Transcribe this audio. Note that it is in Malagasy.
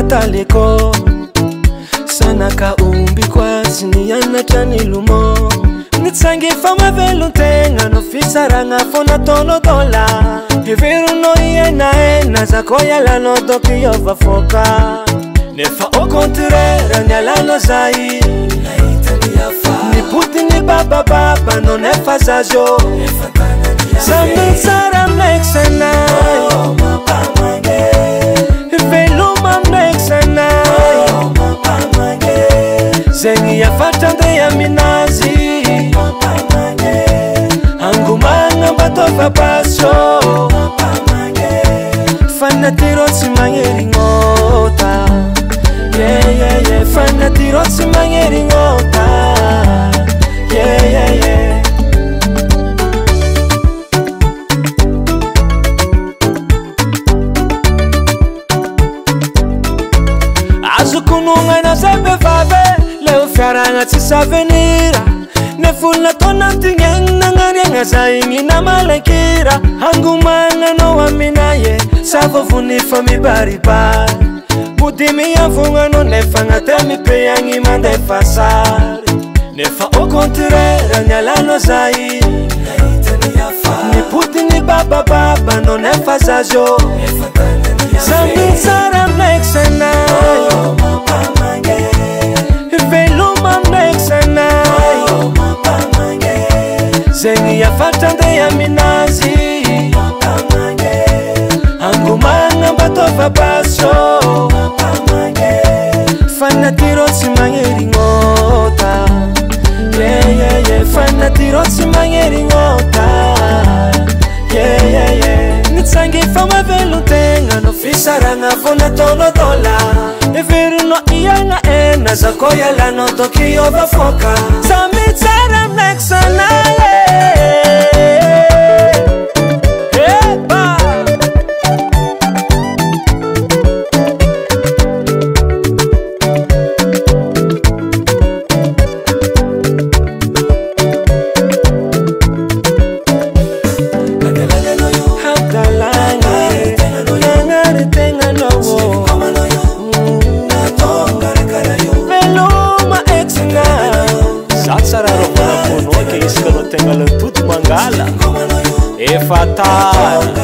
Taliko sana ka umbi kwa siniyana chani lumo nitsangi fama veluntenga no fisaranga fona tono dola hiviru no ena zakoya la no doki yova foka nefa au contraire nyala no zai ni puti ni baba no nefa zajo Samin sara mnexana Zengi ya fatande ya minazi Angumanga batofa paso Fanatiro simangeri ngota Yeah, yeah, yeah Fanatiro simangeri ngota Yeah, yeah, yeah Azukununga na sembe fave Leo fiaranga tisavenira Nefula tona tingeng nangarenga zaingi na malekira Hangumanga no waminaye Savo vunifa mi baribari Budimi ya funga no nefanga temi peyangi mande fasari Nefa au contraire nyala no zai Ni puti ni baba no nefa zajo Samin sara mnexana Zengi ya fatande ya minazi Angumanga batofa paso Fanatiro simangeri ngota Yeah, yeah, yeah Fanatiro simangeri ngota Yeah, yeah, yeah Nitsangi fama velutenga no fisaranga fona tono dola Eviru no iyanga ena zakoya la no doki yova foka Samitsara mnexana Tenga tudo mangala é fatal.